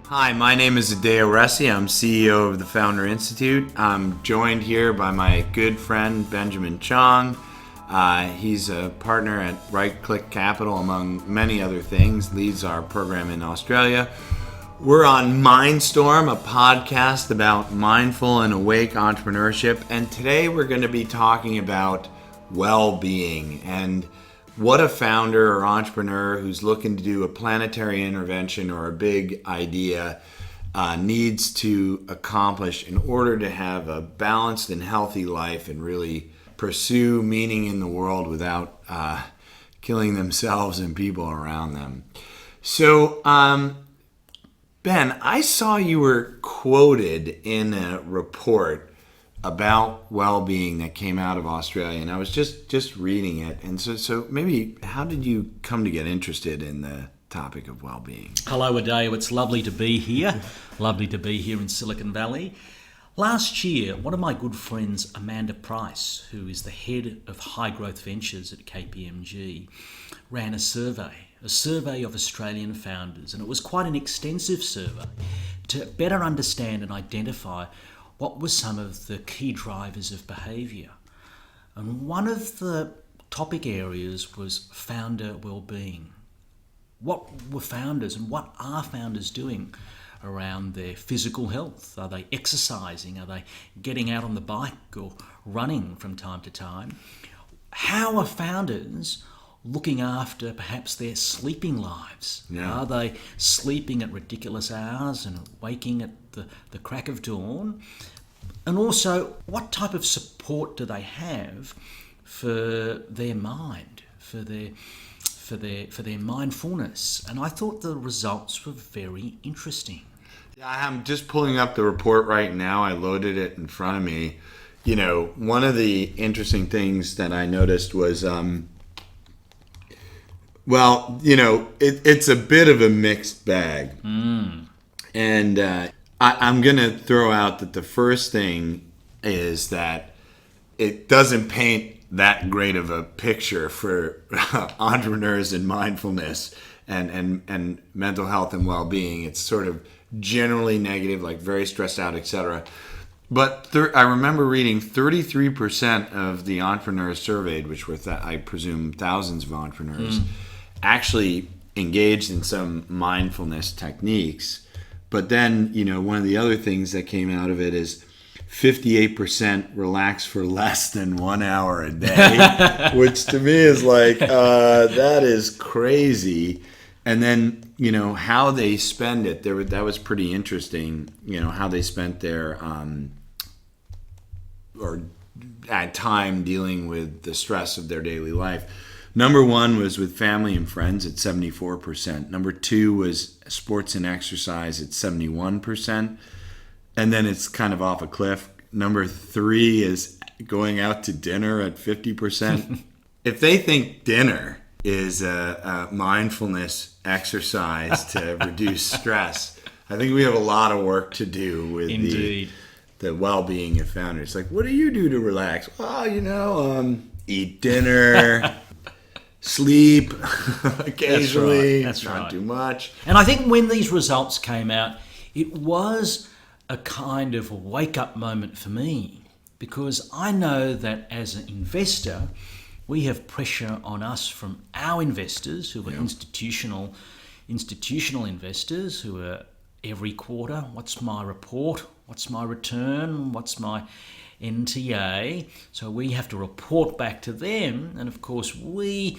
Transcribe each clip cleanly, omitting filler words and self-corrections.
Hi, my name is Adeo Ressi. I'm CEO of the Founder Institute. I'm joined here by my good friend Ben Chong. He's a partner at Right Click Capital, among many other things, leads our program in Australia. We're on Mindstorm, a podcast about mindful and awake entrepreneurship, and today we're going to be talking about well-being and what a founder or entrepreneur who's looking to do a planetary intervention or a big idea needs to accomplish in order to have a balanced and healthy life and really pursue meaning in the world without killing themselves and people around them. So, Ben, I saw you were quoted in a report about well-being that came out of Australia, and I was just reading it. And so maybe how did you come to get interested in the topic of well-being? Hello, Adeo. It's lovely to be here. Lovely to be here in Silicon Valley. Last year, one of my good friends, Amanda Price, who is the head of high growth ventures at KPMG, ran a survey of Australian founders, and it was quite an extensive survey to better understand and identify what were some of the key drivers of behaviour. And one of the topic areas was founder well-being. What were founders and what are founders doing around their physical health? Are they exercising? Are they getting out on the bike or running from time to time? How are founders looking after perhaps their sleeping lives? Yeah. Are they sleeping at ridiculous hours and waking at the crack of dawn? And also, what type of support do they have for their mind, for their mindfulness? And I thought the results were very interesting. Yeah, I'm just pulling up the report right now. I loaded it in front of me. You know, one of the interesting things that I noticed was, it's a bit of a mixed bag. And I'm going to throw out that the first thing is that it doesn't paint that great of a picture for entrepreneurs in mindfulness and mental health and well-being. It's sort of generally negative, like very stressed out, etc. But I remember reading 33% of the entrepreneurs surveyed, which were, I presume, thousands of entrepreneurs, actually engaged in some mindfulness techniques. But then, one of the other things that came out of it is 58% relax for less than 1 hour a day, which to me is like, that is crazy. And then, how they spend it, that was pretty interesting, how they spent their, or at time dealing with the stress of their daily life. Number one was with family and friends at 74%. Number two was sports and exercise at 71%. And then it's kind of off a cliff. Number three is going out to dinner at 50%. If they think dinner is a mindfulness exercise to reduce stress, I think we have a lot of work to do with the well-being of founders. Like, what do you do to relax? Well, eat dinner. Sleep occasionally. That's right. Not too much. And I think when these results came out, it was a kind of a wake-up moment for me, because I know that as an investor, we have pressure on us from our investors who are institutional investors who are every quarter, what's my report? What's my return? What's my NTA? So we have to report back to them, and of course we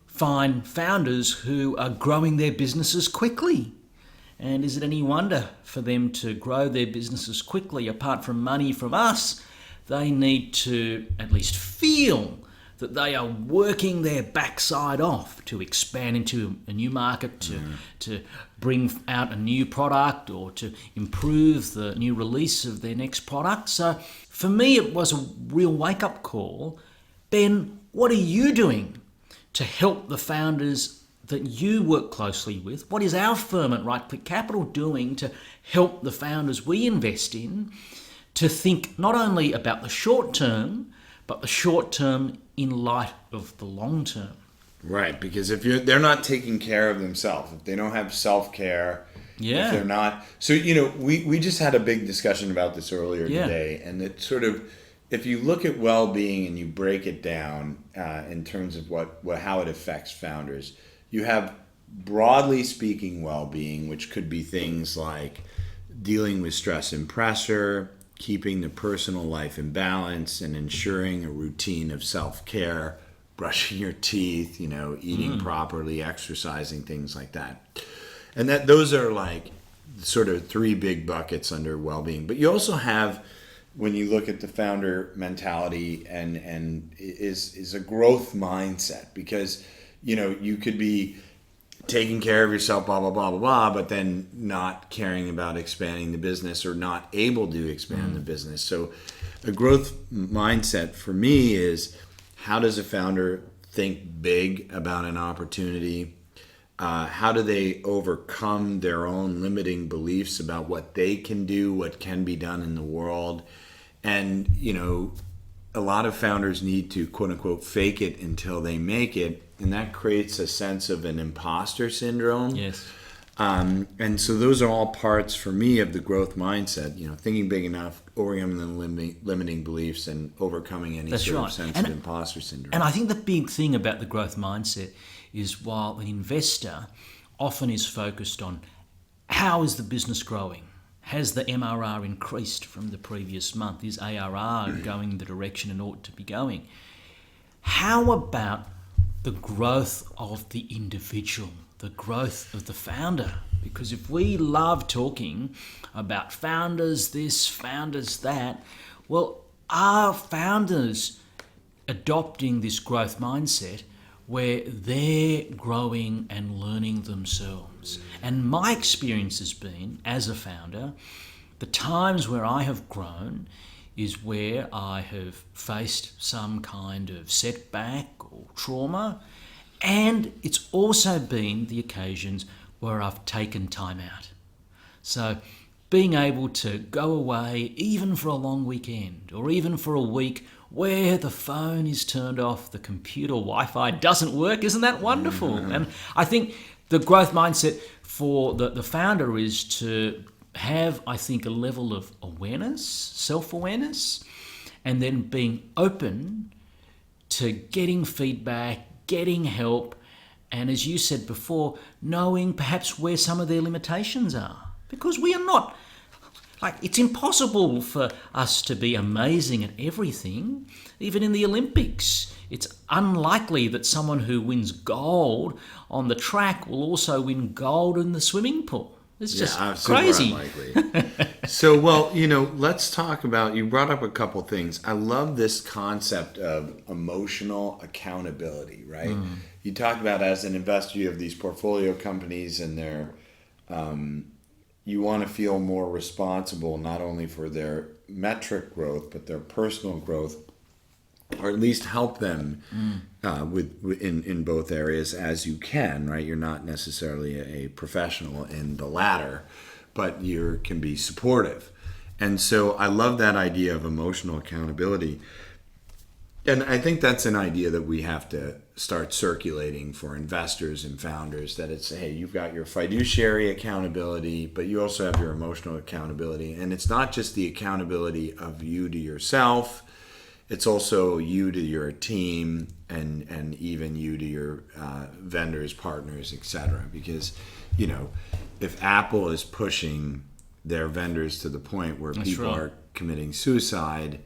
find founders who are growing their businesses quickly. And is it any wonder for them to grow their businesses quickly? Apart from money from us, they need to at least feel that they are working their backside off to expand into a new market, to bring out a new product, or to improve the new release of their next product. So for me, it was a real wake-up call. Ben, what are you doing to help the founders that you work closely with? What is our firm at Right Click Capital doing to help the founders we invest in to think not only about the short term, but the short term in light of the long term? Right, because if they're not taking care of themselves, if they don't have self-care, Yeah. if they're not. So, we just had a big discussion about this earlier today, and it sort of, if you look at well-being and you break it down in terms of how it affects founders, you have, broadly speaking, well-being, which could be things like dealing with stress and pressure, keeping the personal life in balance, and ensuring a routine of self-care, brushing your teeth, eating properly, exercising, things like that. And those are like sort of three big buckets under well-being. But you also have, when you look at the founder mentality, and is a growth mindset, because you could be taking care of yourself, blah blah blah blah blah, but then not caring about expanding the business, or not able to expand the business. So a growth mindset for me is, how does a founder think big about an opportunity? How do they overcome their own limiting beliefs about what they can do, what can be done in the world? And, a lot of founders need to, quote unquote, fake it until they make it. And that creates a sense of an imposter syndrome. Yes. And so those are all parts for me of the growth mindset, thinking big enough, overcoming the limiting beliefs, and overcoming any of sense of imposter syndrome. And I think the big thing about the growth mindset is, while an investor often is focused on how is the business growing, has the MRR increased from the previous month, is ARR going the direction it ought to be going, how about the growth of the individual, the growth of the founder? Because if we love talking about founders this, founders that, well, are founders adopting this growth mindset where they're growing and learning themselves? And my experience has been, as a founder, the times where I have grown is where I have faced some kind of setback or trauma, and it's also been the occasions where I've taken time out. So being able to go away, even for a long weekend, or even for a week, where the phone is turned off, the computer Wi-Fi doesn't work, isn't that wonderful? And I think the growth mindset for the founder is to have, I think, a level of awareness, self-awareness, and then being open to getting feedback, getting help, and, as you said before, knowing perhaps where some of their limitations are. Because we are not, it's impossible for us to be amazing at everything. Even in the Olympics, it's unlikely that someone who wins gold on the track will also win gold in the swimming pool. It's just crazy. So, let's talk about, you brought up a couple things. I love this concept of emotional accountability, right? You talked about, as an investor, you have these portfolio companies, and you want to feel more responsible, not only for their metric growth, but their personal growth, or at least help them in both areas as you can, right? You're not necessarily a professional in the latter, but you can be supportive. And so I love that idea of emotional accountability. And I think that's an idea that we have to start circulating for investors and founders, that it's, hey, you've got your fiduciary accountability, but you also have your emotional accountability. And it's not just the accountability of you to yourself, it's also you to your team, and even you to your vendors, partners, etc. Because, if Apple is pushing their vendors to the point where people are committing suicide,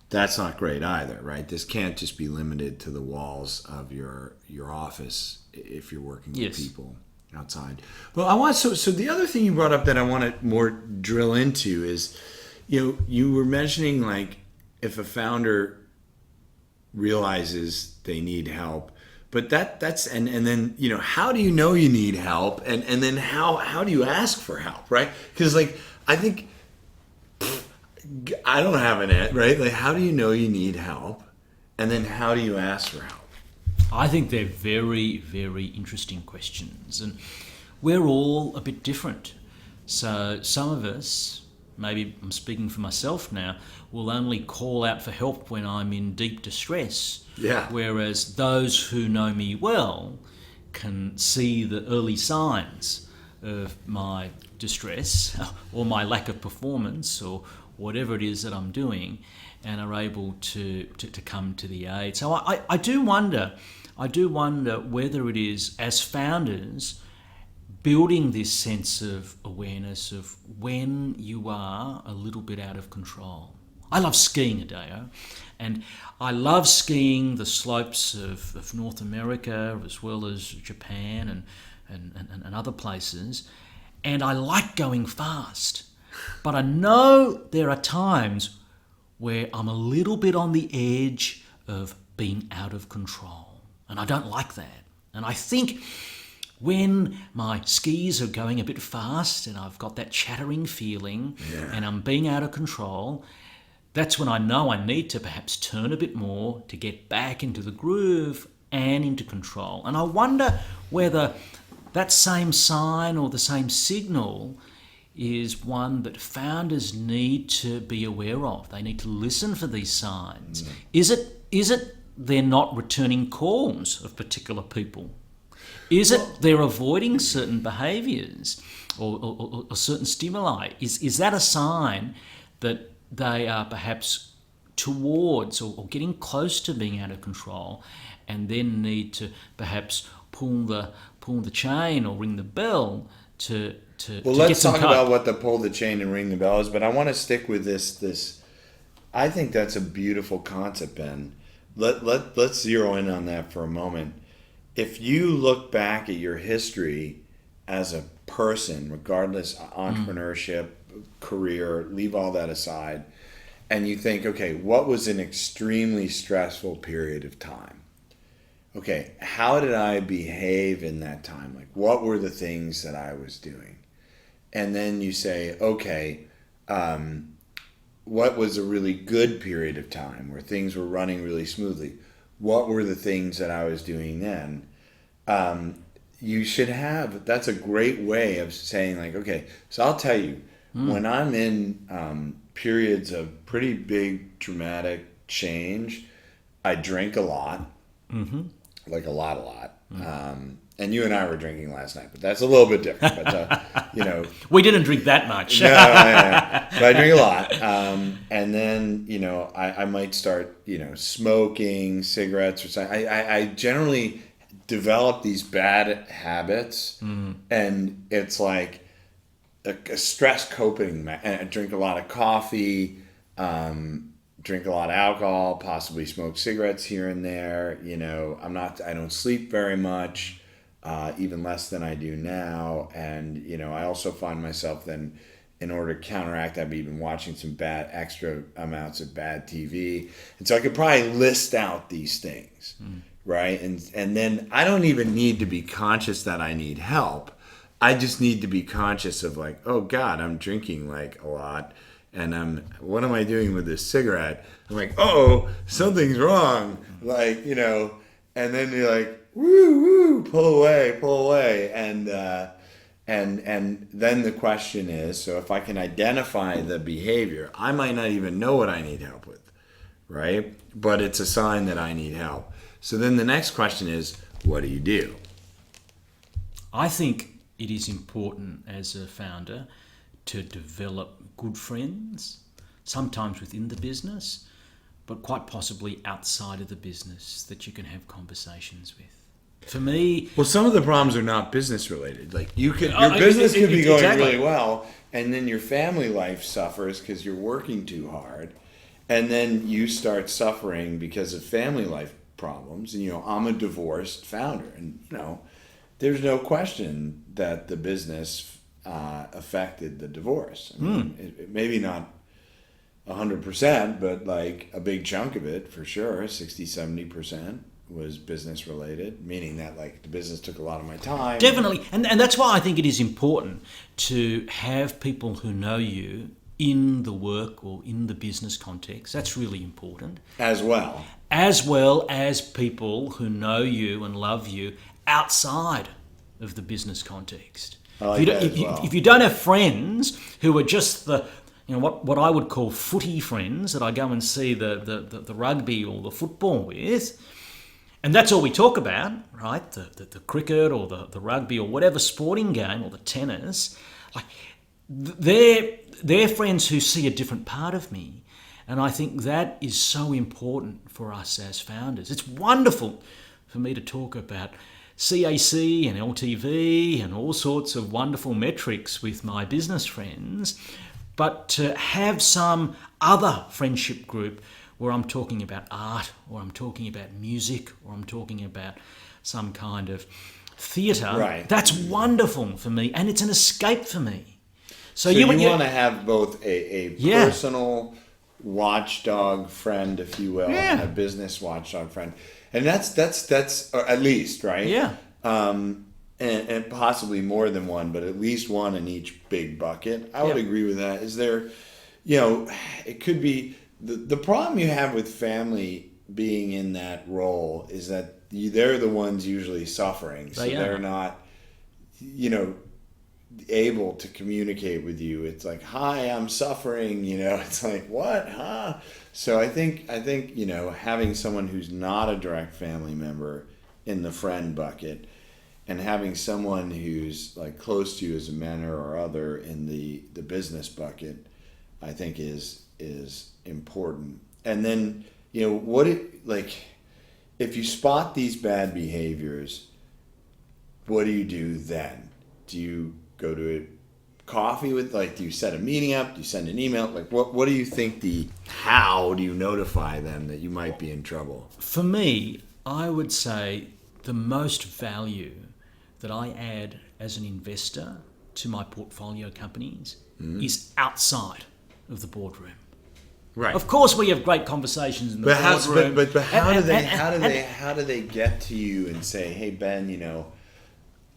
that's not great either, right? This can't just be limited to the walls of your office if you're working with people outside. Well, so the other thing you brought up that I want to more drill into is, you were mentioning, like, if a founder realizes they need help, but that's and then how do you know you need help, and then how do you ask for help, right? Because, I think I don't have an answer, right? How do you know you need help, and then how do you ask for help? I think they're very, very interesting questions, and we're all a bit different. So some of us, maybe I'm speaking for myself now, will only call out for help when I'm in deep distress. Yeah. Whereas those who know me well can see the early signs of my distress or my lack of performance or whatever it is that I'm doing, and are able to come to the aid. So I do wonder whether it is, as founders, building this sense of awareness of when you are a little bit out of control. I love skiing, Adeo, and I love skiing the slopes of North America as well as Japan and other places, and I like going fast. But I know there are times where I'm a little bit on the edge of being out of control, and I don't like that. And I think when my skis are going a bit fast and I've got that chattering feeling and I'm being out of control, that's when I know I need to perhaps turn a bit more to get back into the groove and into control. And I wonder whether that same sign or the same signal is one that founders need to be aware of. They need to listen for these signs. Is it they're not returning calls of particular people? Is it they're avoiding certain behaviours or certain stimuli? Is that a sign that they are perhaps towards or getting close to being out of control, and then need to perhaps pull the chain or ring the bell to let's talk about what the pull the chain and ring the bell is. But I want to stick with this. I think that's a beautiful concept, Ben. Let's zero in on that for a moment. If you look back at your history as a person, regardless entrepreneurship, career, leave all that aside, and you think, okay, what was an extremely stressful period of time? Okay, how did I behave in that time? Like, what were the things that I was doing? And then you say, okay, what was a really good period of time where things were running really smoothly? What were the things that I was doing then? You should have, that's a great way of saying, like, okay, so I'll tell you, when I'm in periods of pretty big dramatic change, I drink a lot, like a lot. And you and I were drinking last night, but that's a little bit different. But, we didn't drink that much. No, but I drink a lot. And then, I might start, smoking cigarettes or something. I generally develop these bad habits, and it's like a stress coping. And I drink a lot of coffee, drink a lot of alcohol, possibly smoke cigarettes here and there. I don't sleep very much. Even less than I do now. And, I also find myself then, in order to counteract, I've been watching some extra amounts of bad TV. And so I could probably list out these things, right? And then I don't even need to be conscious that I need help. I just need to be conscious of, like, oh God, I'm drinking like a lot. And what am I doing with this cigarette? I'm like, oh, something's wrong. Like, and then you're like, woo, pull away. And then the question is, so if I can identify the behavior, I might not even know what I need help with, right? But it's a sign that I need help. So then the next question is, what do you do? I think it is important as a founder to develop good friends, sometimes within the business, but quite possibly outside of the business that you can have conversations with. For me, well, some of the problems are not business related. Like your business could be going really well, and then your family life suffers because you're working too hard, and then you start suffering because of family life problems. And I'm a divorced founder, and there's no question that the business affected the divorce. I mean, maybe not 100%, but like a big chunk of it for sure, 60-70%. Was business related, meaning that like the business took a lot of my time. Definitely. And that's why I think it is important to have people who know you in the work or in the business context. That's really important. As well as people who know you and love you outside of the business context. If you don't have friends who are just the what I would call footy friends that I go and see the rugby or the football with, And that's all we talk about, right? The cricket or the rugby or whatever sporting game or the tennis. Like they're friends who see a different part of me. And I think that is so important for us as founders. It's wonderful for me to talk about CAC and LTV and all sorts of wonderful metrics with my business friends, but to have some other friendship group where I'm talking about art, or I'm talking about music, or I'm talking about some kind of theatre, Right. That's wonderful for me, and it's an escape for me. So you want to have both a personal watchdog friend, if you will, and a business watchdog friend, and that's or at least right. Yeah. And possibly more than one, but at least one in each big bucket. I would agree with that. Is there, it could be the problem you have with family being in that role is that they're the ones usually suffering, so they're not, able to communicate with you. It's like, hi, I'm suffering, it's like, what, huh? So I think having someone who's not a direct family member in the friend bucket and having someone who's like close to you as a mentor or other in the business bucket, I think is important. And then, if you spot these bad behaviors, what do you do then? Do you go to a coffee with, do you set a meeting up? Do you send an email? What do you think how do you notify them that you might be in trouble? For me, I would say the most value that I add as an investor to my portfolio companies is outside of the boardroom. Right. Of course, we have great conversations in the boardroom. But how do they get to you and say, hey Ben,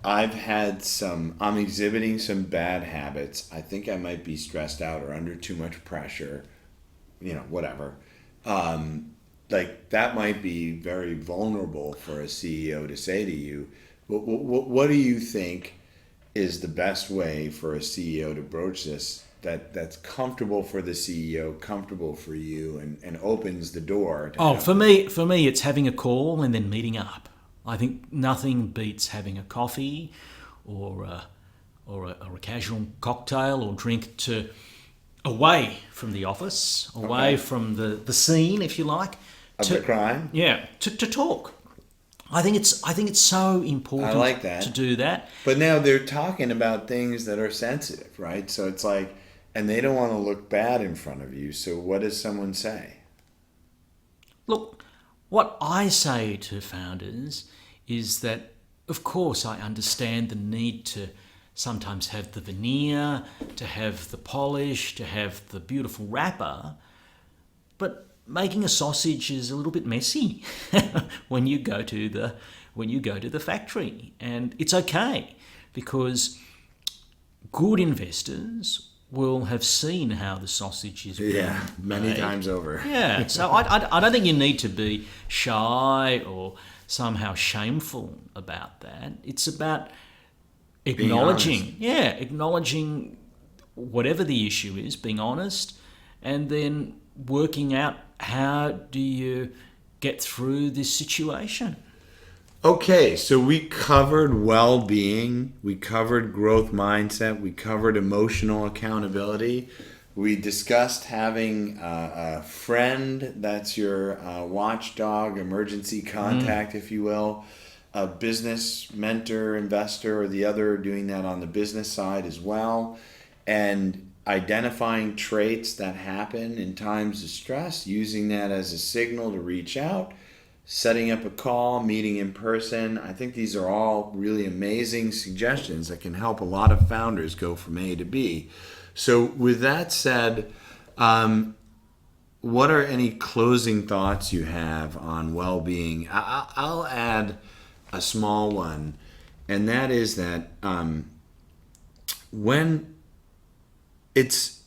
I'm exhibiting some bad habits. I think I might be stressed out or under too much pressure, whatever. That might be very vulnerable for a CEO to say to you. What do you think is the best way for a CEO to broach this that's comfortable for the CEO, comfortable for you, and opens the door to for me, it's having a call and then meeting up. I think nothing beats having a coffee or a casual cocktail or drink away from the office, away from the scene, if you like. Of the crime? Yeah, to talk. I think it's so important I like that. To do that. But now they're talking about things that are sensitive, right? So it's like, and they don't want to look bad in front of you. So what does someone say? Look, what I say to founders is that, of course, I understand the need to sometimes have the veneer, to have the polish, to have the beautiful wrapper, but making a sausage is a little bit messy when you go to the factory, and it's okay because good investors will have seen how the sausage is made. Yeah, many times over. Yeah, so I don't think you need to be shy or somehow shameful about that. It's about acknowledging whatever the issue is, being honest, and then working out how do you get through this situation. Okay, so we covered well-being, we covered growth mindset, we covered emotional accountability. We discussed having a friend that's your watchdog, emergency contact, if you will, a business mentor, investor, or the other doing that on the business side as well, and identifying traits that happen in times of stress, using that as a signal to reach out, setting up a call, meeting in person. I think these are all really amazing suggestions that can help a lot of founders go from A to B. So with that said, what are any closing thoughts you have on well-being? I'll add a small one, and that is that when it's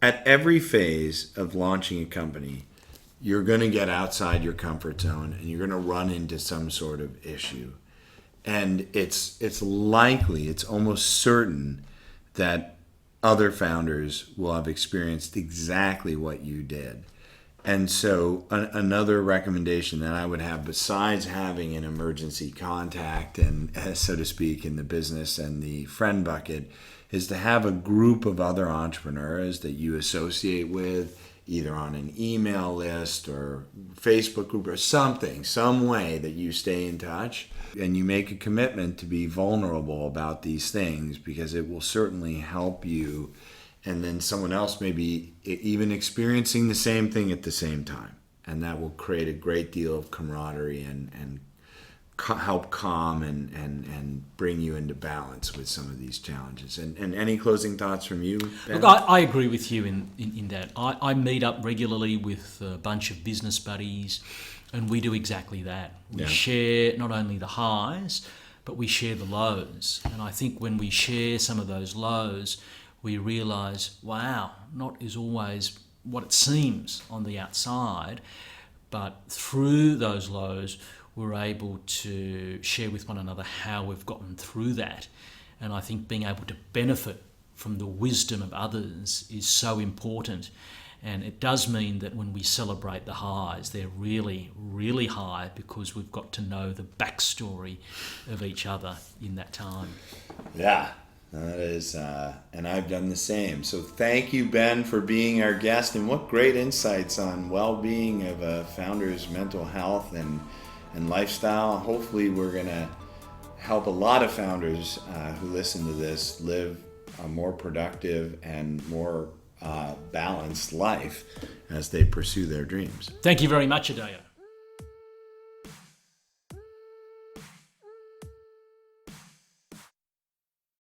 at every phase of launching a company, you're going to get outside your comfort zone and you're going to run into some sort of issue. And it's likely, it's almost certain that other founders will have experienced exactly what you did. And so another recommendation that I would have, besides having an emergency contact and, so to speak, in the business and the friend bucket, is to have a group of other entrepreneurs that you associate with, either on an email list or Facebook group or something, some way that you stay in touch and you make a commitment to be vulnerable about these things, because it will certainly help you. And then someone else may be even experiencing the same thing at the same time. And that will create a great deal of camaraderie and help calm and bring you into balance with some of these challenges. And any closing thoughts from you, Ben? Look, I agree with you in that. I meet up regularly with a bunch of business buddies, and we do exactly that. We share not only the highs, but we share the lows. And I think when we share some of those lows, we realise, wow, not is always what it seems on the outside, but through those lows, we're able to share with one another how we've gotten through that. And I think being able to benefit from the wisdom of others is so important. And it does mean that when we celebrate the highs, they're really, really high, because we've got to know the backstory of each other in that time. Yeah. That is, and I've done the same. So thank you, Ben, for being our guest, and what great insights on well-being of a founder's mental health and lifestyle. Hopefully we're going to help a lot of founders who listen to this live a more productive and more balanced life as they pursue their dreams. Thank you very much, Adeo.